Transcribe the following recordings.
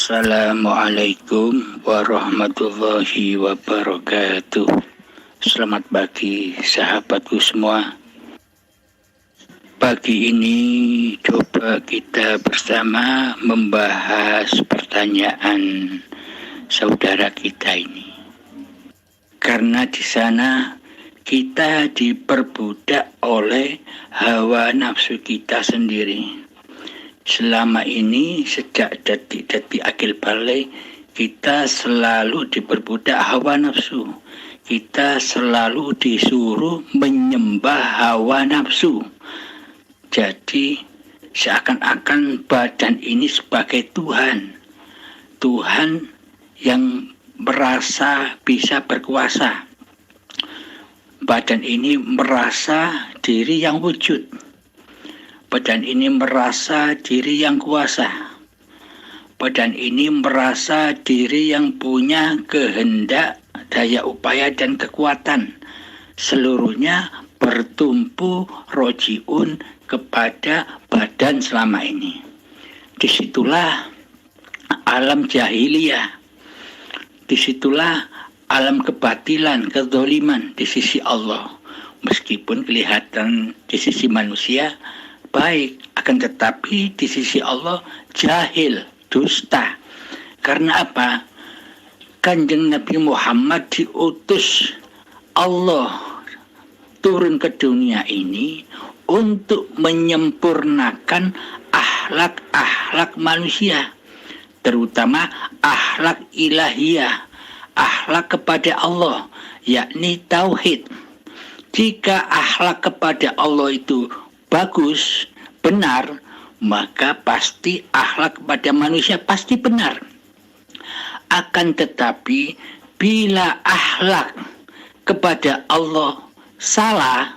Assalamualaikum warahmatullahi wabarakatuh. Selamat pagi sahabatku semua. Pagi ini coba kita bersama membahas pertanyaan saudara kita ini. Karena di sana kita diperbudak oleh hawa nafsu kita sendiri. Selama ini sejak detik-detik akil balik kita selalu diperbudak hawa nafsu. Kita selalu disuruh menyembah hawa nafsu. Jadi seakan-akan badan ini sebagai Tuhan. Tuhan yang merasa bisa berkuasa. Badan ini merasa diri yang wujud. Badan ini merasa diri yang kuasa. Badan ini merasa diri yang punya kehendak, daya upaya dan kekuatan. Seluruhnya bertumpu rojiun kepada badan selama ini. Disitulah alam jahiliyah. Disitulah alam kebatilan, kezaliman di sisi Allah. Meskipun kelihatan di sisi manusia baik, akan tetapi di sisi Allah jahil, dusta. Karena apa? Kanjeng Nabi Muhammad diutus Allah turun ke dunia ini untuk menyempurnakan akhlak-akhlak manusia, terutama akhlak ilahiyah, akhlak kepada Allah, yakni tauhid. Jika akhlak kepada Allah itu bagus, benar, maka pasti akhlak kepada manusia pasti benar. Akan tetapi bila akhlak kepada Allah salah,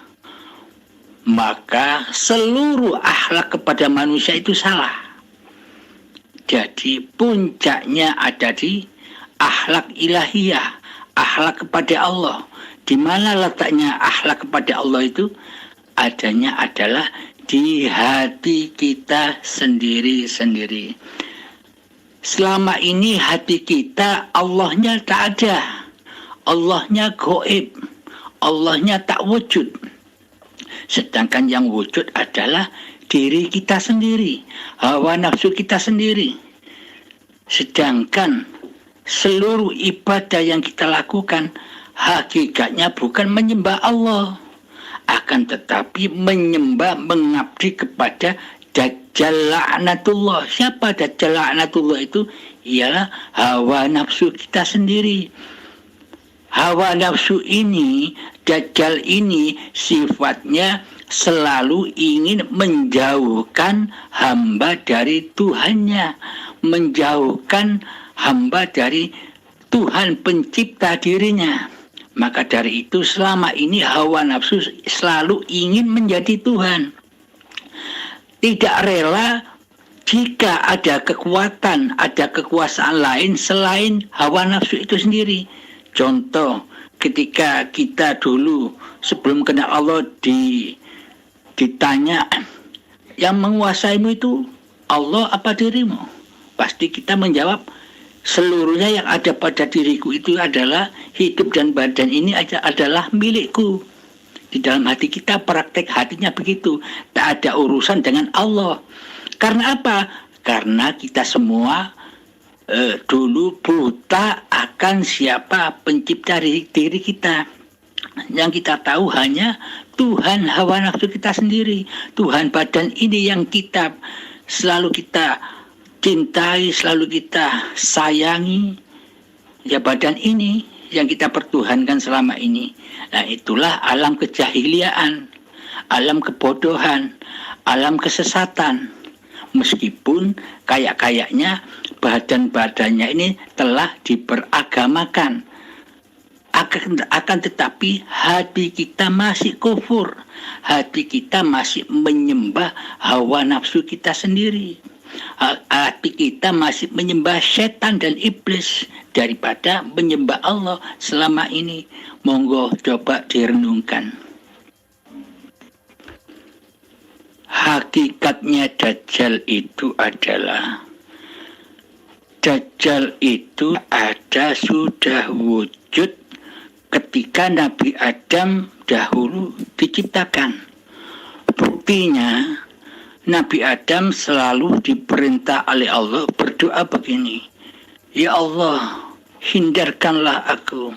maka seluruh akhlak kepada manusia itu salah. Jadi puncaknya ada di akhlak ilahiyah, akhlak kepada Allah. Di mana letaknya akhlak kepada Allah itu? Adanya adalah di hati kita sendiri-sendiri. Selama ini hati kita Allahnya tak ada. Allahnya gaib. Allahnya tak wujud. Sedangkan yang wujud adalah diri kita sendiri. Hawa nafsu kita sendiri. Sedangkan seluruh ibadah yang kita lakukan hakikatnya bukan menyembah Allah, akan tetapi menyembah, mengabdi kepada Dajjal laknatullah. Siapa Dajjal laknatullah itu? Ialah hawa nafsu kita sendiri. Hawa nafsu ini, Dajjal ini sifatnya selalu ingin menjauhkan hamba dari Tuhannya, menjauhkan hamba dari Tuhan pencipta dirinya. Maka dari itu selama ini hawa nafsu selalu ingin menjadi Tuhan. Tidak rela jika ada kekuatan, ada kekuasaan lain selain hawa nafsu itu sendiri. Contoh, ketika kita dulu sebelum kenal Allah ditanya, yang menguasaimu itu Allah apa dirimu? Pasti kita menjawab, seluruhnya yang ada pada diriku itu adalah hidup dan badan ini adalah milikku. Di dalam hati kita praktek hatinya begitu. Tak ada urusan dengan Allah. Karena apa? Karena kita semua dulu buta akan siapa pencipta diri kita. Yang kita tahu hanya Tuhan hawa nafsu kita sendiri. Tuhan badan ini yang selalu kita cintai, selalu kita sayangi. Ya badan ini yang kita pertuhankan selama ini. Nah itulah alam kejahiliaan, alam kebodohan, alam kesesatan. Meskipun kayak-kayaknya badan-badannya ini telah diberagamakan. Akan tetapi hati kita masih kufur. Hati kita masih menyembah hawa nafsu kita sendiri. Hati kita masih menyembah setan dan iblis daripada menyembah Allah selama ini. Monggo coba direnungkan. Hakikatnya Dajjal itu adalah Dajjal itu sudah wujud ketika Nabi Adam dahulu diciptakan. Buktinya Nabi Adam selalu diperintah oleh Allah berdoa begini, ya Allah, hindarkanlah aku,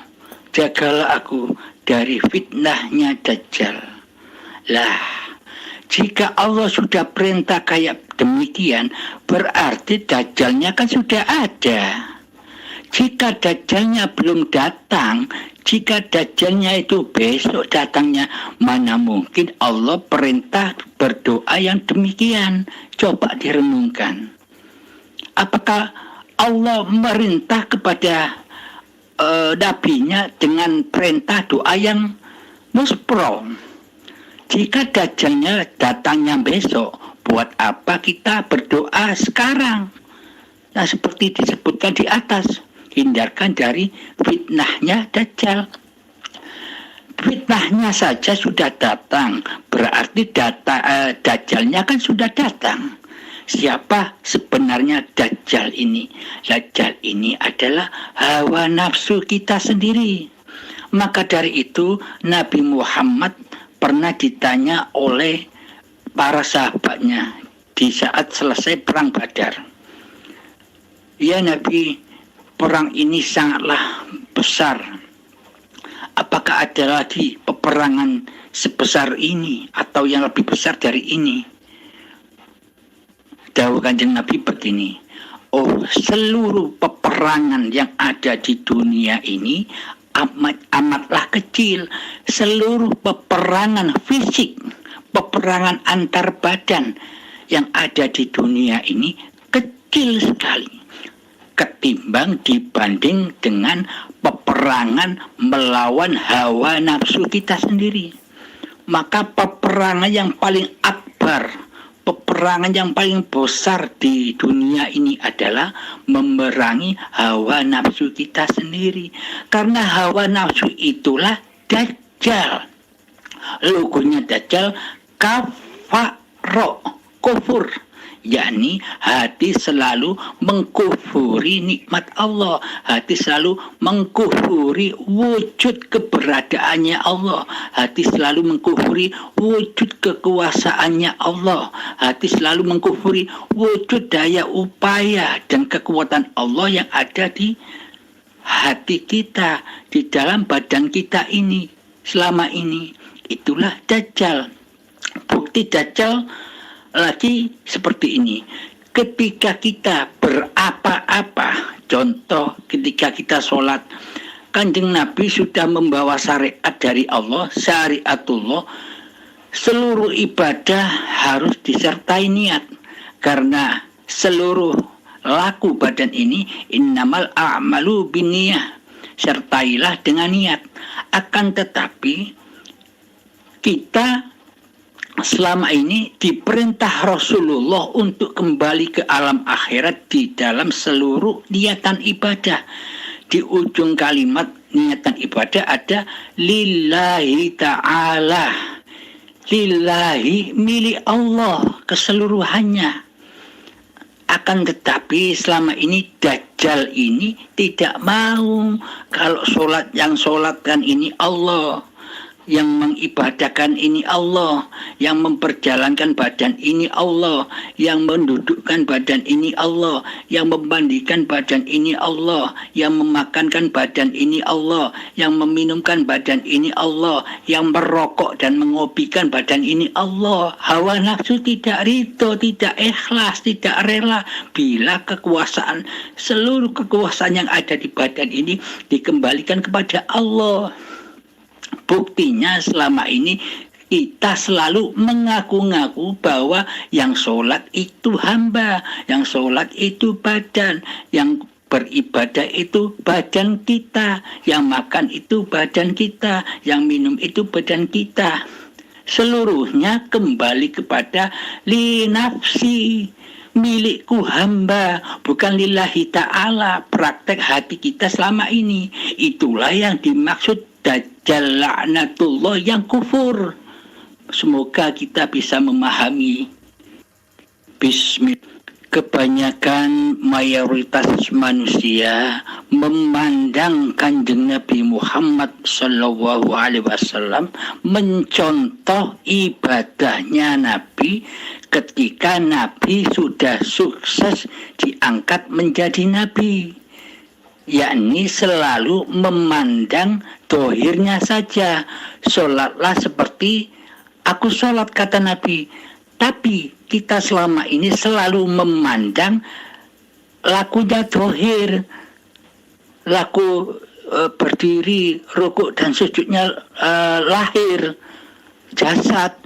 jagalah aku dari fitnahnya Dajjal. Lah, jika Allah sudah perintah kayak demikian, berarti Dajjalnya kan sudah ada. Jika Dajjalnya belum datang, jika Dajjalnya itu besok datangnya, mana mungkin Allah perintah berdoa yang demikian? Coba direnungkan. Apakah Allah merintah kepada nabinya dengan perintah doa yang muspro? Jika Dajjalnya datangnya besok, buat apa kita berdoa sekarang? Nah, seperti disebutkan di atas, hindarkan dari fitnahnya Dajjal. Fitnahnya saja sudah datang, berarti Dajjalnya kan sudah datang. Siapa sebenarnya Dajjal ini? Dajjal ini adalah hawa nafsu kita sendiri. Maka dari itu Nabi Muhammad pernah ditanya oleh para sahabatnya di saat selesai perang Badar. Ya Nabi, perang ini sangatlah besar. Apakah ada lagi peperangan sebesar ini atau yang lebih besar dari ini? Dawuh Kanjeng Nabi begini, oh, seluruh peperangan yang ada di dunia ini amatlah kecil. Seluruh peperangan fisik, peperangan antar badan yang ada di dunia ini kecil sekali ketimbang dibanding dengan peperangan melawan hawa nafsu kita sendiri. Maka peperangan yang paling akbar, peperangan yang paling besar di dunia ini adalah memerangi hawa nafsu kita sendiri. Karena hawa nafsu itulah Dajjal. Logonya Dajjal kafaro, kufur, yakni hati selalu mengkufuri nikmat Allah, hati selalu mengkufuri wujud keberadaannya Allah, hati selalu mengkufuri wujud kekuasaannya Allah, hati selalu mengkufuri wujud daya upaya dan kekuatan Allah yang ada di hati kita, di dalam badan kita ini selama ini. Itulah Dajjal. Bukti Dajjal lagi seperti ini. Ketika kita berapa-apa, contoh ketika kita sholat, Kanjeng Nabi sudah membawa syariat dari Allah, syariatullah. Seluruh ibadah harus disertai niat, karena seluruh laku badan ini innamal a'malu binniyah, sertailah dengan niat. Akan tetapi kita selama ini diperintah Rasulullah untuk kembali ke alam akhirat di dalam seluruh niatan ibadah. Di ujung kalimat niatan ibadah ada lillahi ta'ala, lillahi, milik Allah keseluruhannya. Akan tetapi selama ini Dajjal ini tidak mau kalau yang sholatkan ini Allah, yang mengibadahkan ini Allah, yang memperjalankan badan ini Allah, yang mendudukkan badan ini Allah, yang memandikan badan ini Allah, yang memakankan badan ini Allah, yang meminumkan badan ini Allah, yang merokok dan mengopikan badan ini Allah. Hawa nafsu tidak ridho, tidak ikhlas, tidak rela bila kekuasaan, seluruh kekuasaan yang ada di badan ini dikembalikan kepada Allah. Buktinya selama ini kita selalu mengaku-ngaku bahwa yang sholat itu hamba, yang sholat itu badan, yang beribadah itu badan kita, yang makan itu badan kita, yang minum itu badan kita. Seluruhnya kembali kepada li nafsi, milikku hamba, bukan lillahi ta'ala. Praktek hati kita selama ini, itulah yang dimaksud Dajjal laknatullah yang kufur. Semoga kita bisa memahami. Bismillah. kebanyakan mayoritas manusia memandang Kanjeng Nabi Muhammad Sallallahu Alaihi Wasallam mencontoh ibadahnya Nabi ketika Nabi sudah sukses diangkat menjadi Nabi, yakni selalu memandang dohirnya saja. Sholatlah seperti aku sholat, kata Nabi. Tapi kita selama ini selalu memandang lakunya dohir, laku berdiri, rukuk dan sujudnya lahir, jasad.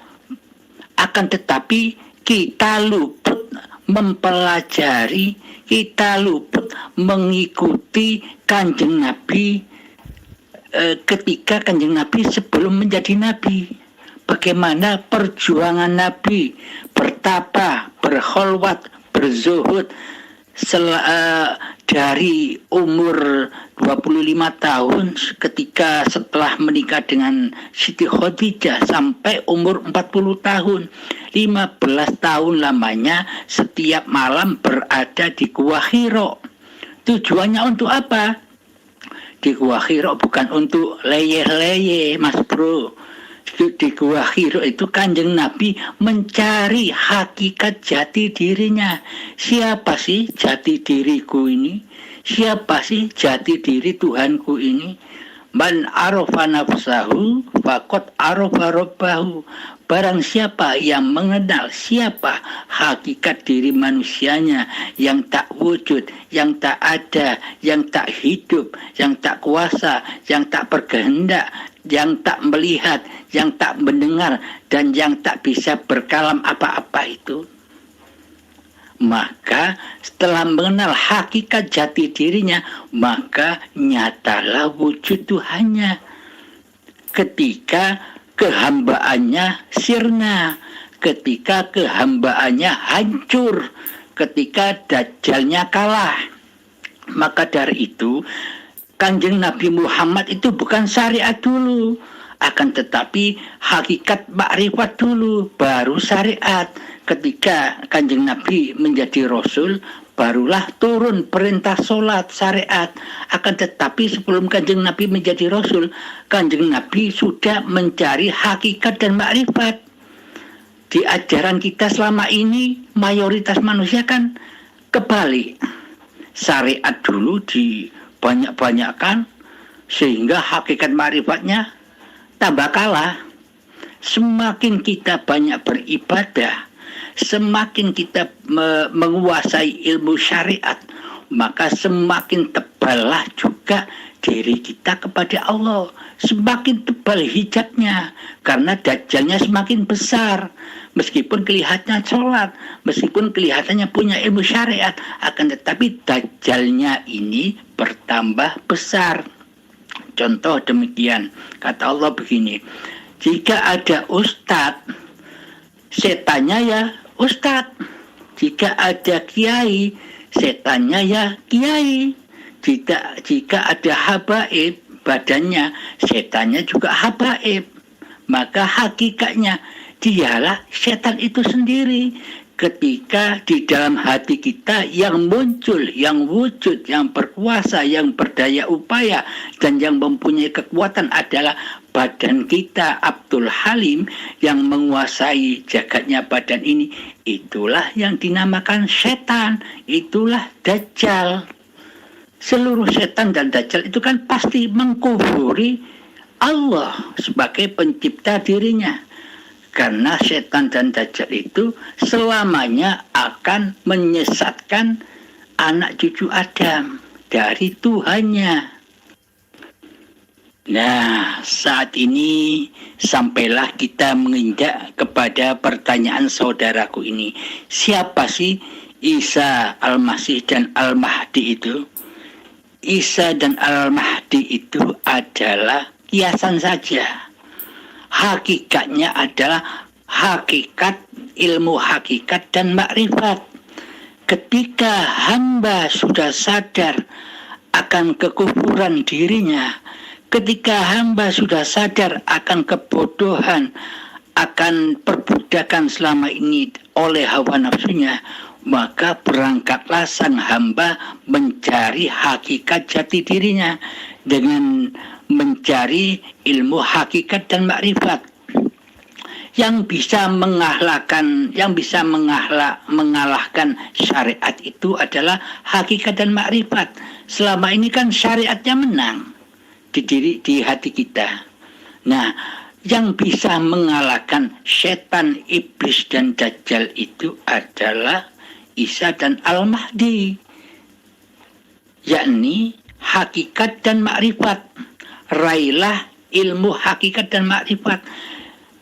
Akan tetapi kita luput mempelajari, kita luput mengikuti Kanjeng Nabi ketika Kanjeng Nabi sebelum menjadi Nabi. Bagaimana perjuangan Nabi bertapa, berkholwat, berzuhud dari umur 25 tahun ketika setelah menikah dengan Siti Khadijah sampai umur 40 tahun. 15 tahun lamanya setiap malam berada di Gua Hira. Tujuannya untuk apa? Di Gua Hira bukan untuk leyeh-leyeh, Mas Bro. Di Gua Hira itu Kanjeng Nabi mencari hakikat jati dirinya. Siapa sih jati diriku ini? Siapa sih jati diri Tuhanku ini? Man arafa nafsahu faqad arafa rabbahu. Barang siapa yang mengenal siapa hakikat diri manusianya, yang tak wujud, yang tak ada, yang tak hidup, yang tak kuasa, yang tak berkehendak, yang tak melihat, yang tak mendengar, dan yang tak bisa berkalam apa-apa itu, maka setelah mengenal hakikat jati dirinya, maka nyatalah wujud Tuhannya. Ketika kehambaannya sirna, ketika kehambaannya hancur, ketika dajjalnya kalah. Maka dari itu Kanjeng Nabi Muhammad itu bukan syariat dulu, akan tetapi hakikat makrifat dulu, baru syariat. Ketika Kanjeng Nabi menjadi Rasul, barulah turun perintah sholat syariat. Akan tetapi sebelum Kanjeng Nabi menjadi Rasul, Kanjeng Nabi sudah mencari hakikat dan makrifat. Di ajaran kita selama ini mayoritas manusia kan kebalik. Syariat dulu dibanyak-banyakkan sehingga hakikat makrifatnya tambah kalah. Semakin kita banyak beribadah, semakin kita menguasai ilmu syariat, maka semakin teballah juga diri kita kepada Allah. Semakin tebal hijabnya, karena dajjalnya semakin besar. Meskipun kelihatannya sholat, meskipun kelihatannya punya ilmu syariat, akan tetapi dajjalnya ini bertambah besar. Contoh demikian, kata Allah begini, jika ada ustadz, setannya ya ustadz. Jika ada kiai, setannya ya kiai. Jika ada habaib, badannya, setannya juga habaib. Maka hakikatnya dialah setan itu sendiri. Ketika di dalam hati kita yang muncul, yang wujud, yang berkuasa, yang berdaya upaya, dan yang mempunyai kekuatan adalah badan kita, Abdul Halim, yang menguasai jagatnya badan ini, itulah yang dinamakan setan, itulah dajjal. Seluruh setan dan dajjal itu kan pasti mengkufuri Allah sebagai pencipta dirinya. Karena setan dan dajjal itu selamanya akan menyesatkan anak cucu Adam dari Tuhannya. Nah, saat ini sampailah kita menginjak kepada pertanyaan saudaraku ini. Siapa sih Isa Al-Masih dan Al-Mahdi itu? Isa dan Al-Mahdi itu adalah kiasan saja. Hakikatnya adalah hakikat, ilmu hakikat dan makrifat. Ketika hamba sudah sadar akan kekufuran dirinya, ketika hamba sudah sadar akan kebodohan, akan perbuatan diadakan selama ini oleh hawa nafsunya, maka berangkatlah sang hamba mencari hakikat jati dirinya dengan mencari ilmu hakikat dan makrifat. Yang bisa mengalahkan syariat itu adalah hakikat dan makrifat. Selama ini kan syariatnya menang di hati kita. Nah, yang bisa mengalahkan setan, iblis, dan dajjal itu adalah Isa dan Al-Mahdi, yakni hakikat dan makrifat. Raihlah ilmu hakikat dan makrifat.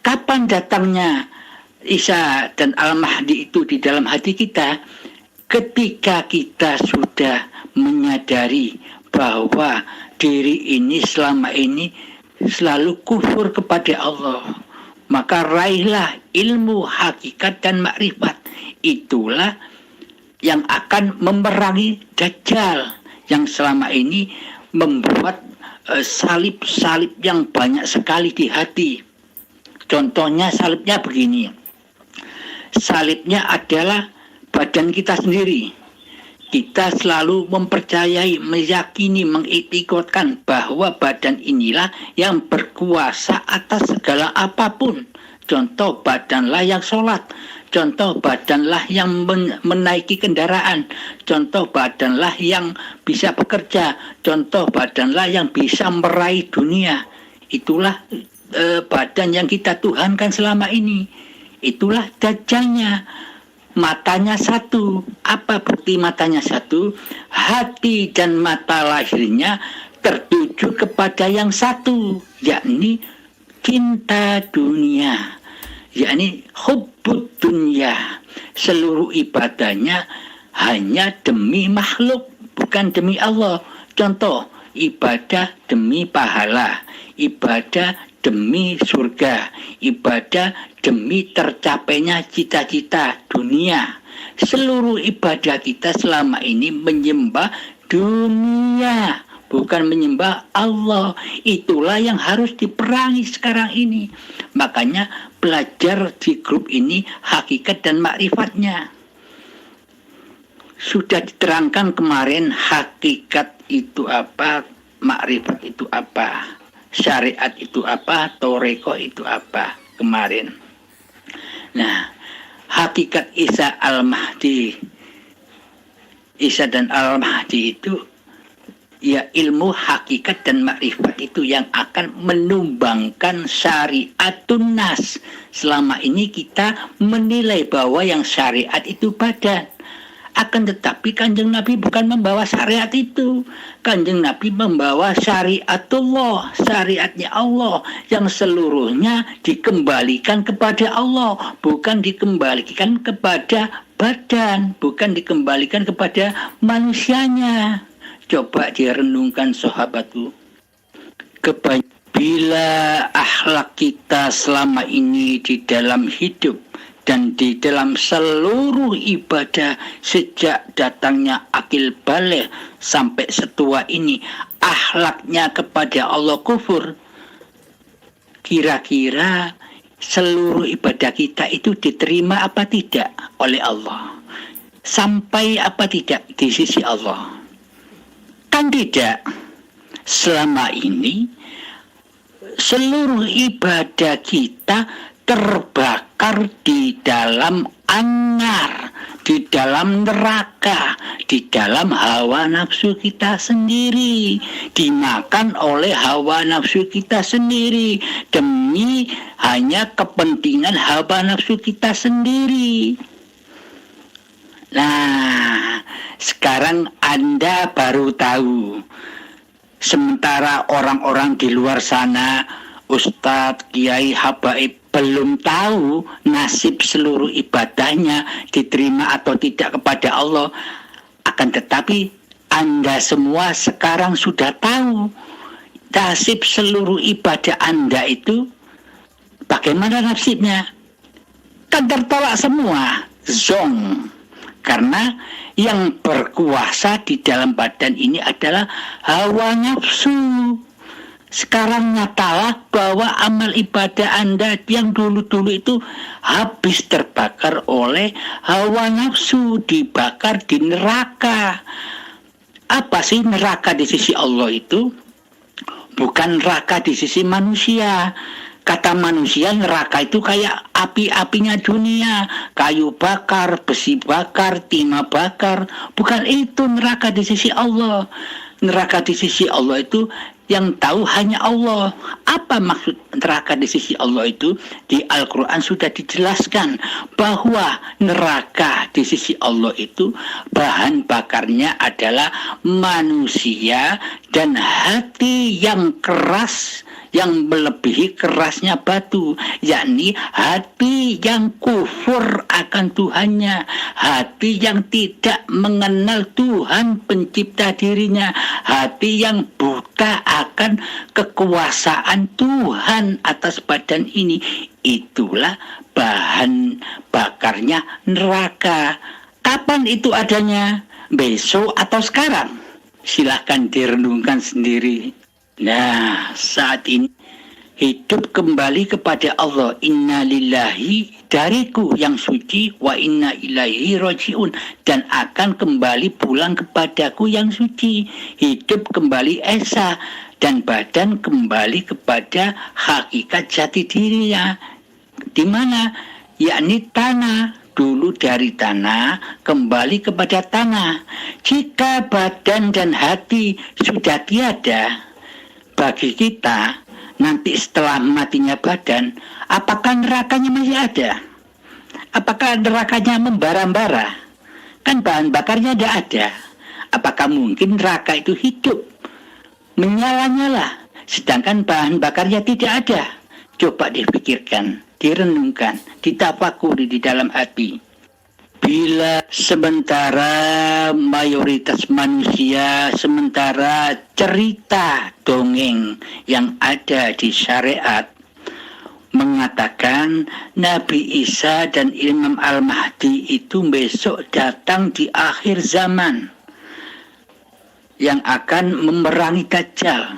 Kapan datangnya Isa dan Al-Mahdi itu di dalam hati kita? Ketika kita sudah menyadari bahwa diri ini selama ini selalu kufur kepada Allah, maka raihlah ilmu hakikat dan makrifat. Itulah yang akan memerangi Dajjal yang selama ini membuat salib-salib yang banyak sekali di hati. Contohnya salibnya begini. Salibnya adalah badan kita sendiri. Kita selalu mempercayai, meyakini, mengiktikadkan bahwa badan inilah yang berkuasa atas segala apapun. Contoh, badanlah yang sholat. Contoh, badanlah yang menaiki kendaraan. Contoh, badanlah yang bisa bekerja. Contoh, badanlah yang bisa meraih dunia. Itulah badan yang kita tuhankan selama ini. Itulah dajjalnya. Matanya satu. Apa bukti matanya satu? Hati dan mata lahirnya tertuju kepada yang satu, yakni cinta dunia, yakni hubbud dunya. Seluruh ibadahnya hanya demi makhluk, bukan demi Allah. Contoh, ibadah demi pahala, ibadah demi surga, ibadah demi tercapainya cita-cita dunia. Seluruh ibadah kita selama ini menyembah dunia, bukan menyembah Allah. Itulah yang harus diperangi sekarang ini. Makanya belajar di grup ini hakikat dan makrifatnya. Sudah diterangkan kemarin hakikat itu apa, makrifat itu apa, syariat itu apa, toreko itu apa kemarin. Nah, hakikat Isa Al-Mahdi, Isa dan Al-Mahdi itu ya ilmu hakikat dan makrifat itu yang akan menumbangkan syariatun nas. Selama ini kita menilai bahwa yang syariat itu badan. Akan tetapi Kanjeng Nabi bukan membawa syariat itu. Kanjeng Nabi membawa syariatullah, syariatnya Allah yang seluruhnya dikembalikan kepada Allah, bukan dikembalikan kepada badan, bukan dikembalikan kepada manusianya. Coba direnungkan sahabatku. Bila akhlak kita selama ini di dalam hidup dan di dalam seluruh ibadah sejak datangnya akil baligh sampai setua ini, akhlaknya kepada Allah kufur, kira-kira seluruh ibadah kita itu diterima apa tidak oleh Allah? Sampai apa tidak di sisi Allah? Kan tidak. Selama ini seluruh ibadah kita terbakar di dalam anar, di dalam neraka, di dalam hawa nafsu kita sendiri, dimakan oleh hawa nafsu kita sendiri demi hanya kepentingan hawa nafsu kita sendiri. Nah, sekarang Anda baru tahu. Sementara orang-orang di luar sana, ustadz, kiai, habaib belum tahu nasib seluruh ibadahnya diterima atau tidak kepada Allah. Akan tetapi Anda semua sekarang sudah tahu nasib seluruh ibadah Anda itu bagaimana nasibnya. Kan tertolak semua, zong. Karena yang berkuasa di dalam badan ini adalah hawa nafsu. Sekarang nyatalah bahwa amal ibadah Anda yang dulu-dulu itu habis terbakar oleh hawa nafsu, dibakar di neraka. Apa sih neraka di sisi Allah itu? Bukan neraka di sisi manusia. Kata manusia neraka itu kayak api-apinya dunia, kayu bakar, besi bakar, timah bakar. Bukan itu neraka di sisi Allah. Neraka di sisi Allah itu yang tahu hanya Allah. Apa maksud neraka di sisi Allah itu? Di Al-Quran sudah dijelaskan bahwa neraka di sisi Allah itu bahan bakarnya adalah manusia dan hati yang keras, yang melebihi kerasnya batu, yakni hati yang kufur akan Tuhannya, hati yang tidak mengenal Tuhan pencipta dirinya, hati yang buta akan kekuasaan Tuhan atas badan ini. Itulah bahan bakarnya neraka. Kapan itu adanya? Besok atau sekarang? Silahkan direnungkan sendiri. Nah, saat ini hidup kembali kepada Allah. Inna lillahi, dariku yang suci, wa inna ilaihi roji'un, dan akan kembali pulang kepadaku yang suci. Hidup kembali esa, dan badan kembali kepada hakikat jati dirinya. Di mana? Yakni tanah. Dulu dari tanah, kembali kepada tanah. Jika badan dan hati sudah tiada bagi kita, nanti setelah matinya badan, apakah nerakanya masih ada? Apakah nerakanya membara-bara? Kan bahan bakarnya tidak ada. Apakah mungkin neraka itu hidup, menyala-nyala, sedangkan bahan bakarnya tidak ada? Coba dipikirkan, direnungkan, ditafakuri di dalam hati. Bila sementara mayoritas manusia, sementara cerita dongeng yang ada di syariat mengatakan Nabi Isa dan Imam Al-Mahdi itu besok datang di akhir zaman yang akan memerangi Dajjal.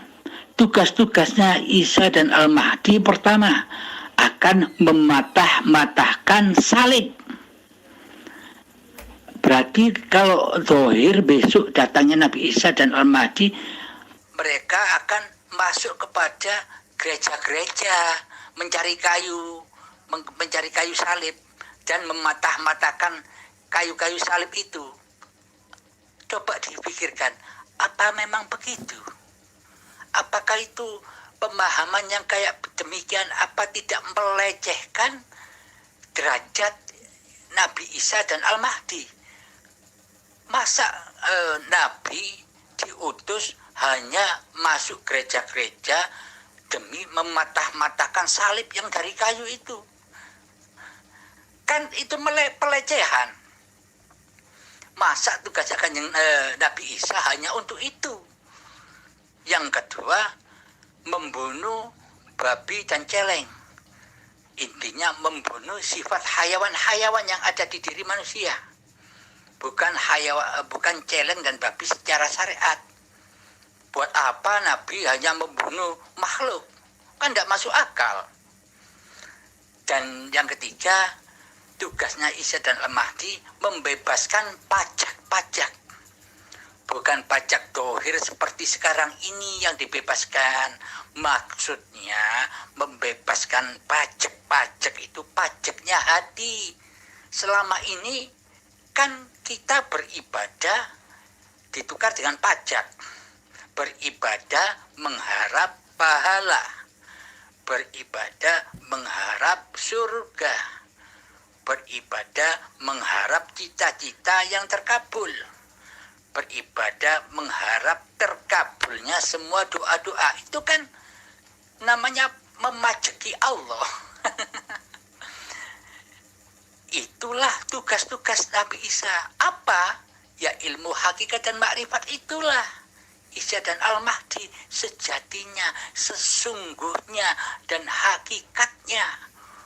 Tugas-tugasnya Isa dan Al-Mahdi pertama akan mematah-matahkan salib. Berarti kalau zahir besok datangnya Nabi Isa dan Al-Mahdi, mereka akan masuk kepada gereja-gereja, mencari kayu salib dan mematah-matahkan kayu-kayu salib itu. Coba dipikirkan, apa memang begitu? Apakah itu pemahaman yang kayak demikian, apa tidak melecehkan derajat Nabi Isa dan Al-Mahdi? Masa Nabi diutus hanya masuk gereja-gereja demi mematah-matahkan salib yang dari kayu itu? Kan itu pelecehan. Masa tugasnya kan Nabi Isa hanya untuk itu? Yang kedua, membunuh babi dan celeng. Intinya membunuh sifat hayawan-hayawan yang ada di diri manusia. Bukan celeng dan babi secara syariat. Buat apa Nabi hanya membunuh makhluk? Kan tidak masuk akal. Dan yang ketiga, tugasnya Isa dan Al-Mahdi membebaskan pajak-pajak. Bukan pajak dohir seperti sekarang ini yang dibebaskan. Maksudnya membebaskan pajak-pajak itu pajaknya hati. Selama ini kan kita beribadah ditukar dengan pajak. Beribadah mengharap pahala. Beribadah mengharap surga. Beribadah mengharap cita-cita yang terkabul. Beribadah mengharap terkabulnya semua doa-doa. Itu kan namanya memajeki Allah. Itulah tugas-tugas Nabi Isa. Apa? Ya ilmu hakikat dan makrifat itulah. Isa dan Al-Mahdi sejatinya, sesungguhnya dan hakikatnya.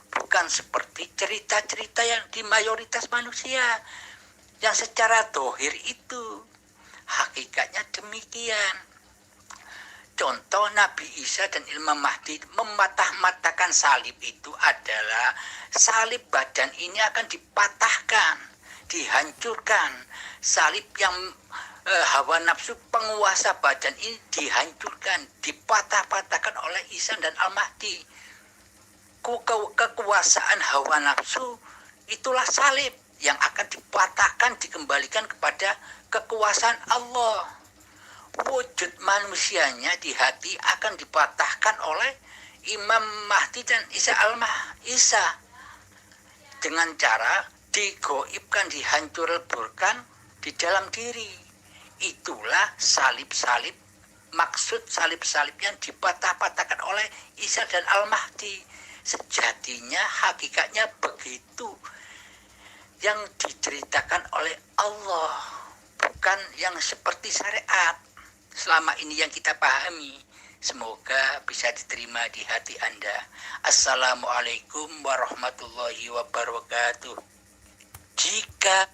Bukan seperti cerita-cerita yang di mayoritas manusia. Yang secara dohir itu. Hakikatnya demikian. contoh Nabi Isa dan Imam Mahdi mematah-matahkan salib itu adalah salib badan ini akan dipatahkan, dihancurkan. Salib yang hawa nafsu penguasa badan ini dihancurkan, dipatah-patahkan oleh Isa dan Al-Mahdi. Kekuasaan hawa nafsu itulah salib yang akan dipatahkan, dikembalikan kepada kekuasaan Allah. Wujud manusianya di hati akan dipatahkan oleh Imam Mahdi dan Isa Isa dengan cara digoibkan, dihancur-leburkan di dalam diri. Itulah salib-salib, maksud salib-salib yang dipatah-patahkan oleh Isa dan Al-Mahdi. Sejatinya hakikatnya begitu yang diceritakan oleh Allah, bukan yang seperti syariat selama ini yang kita pahami. Semoga bisa diterima di hati Anda. Assalamualaikum warahmatullahi wabarakatuh. Jika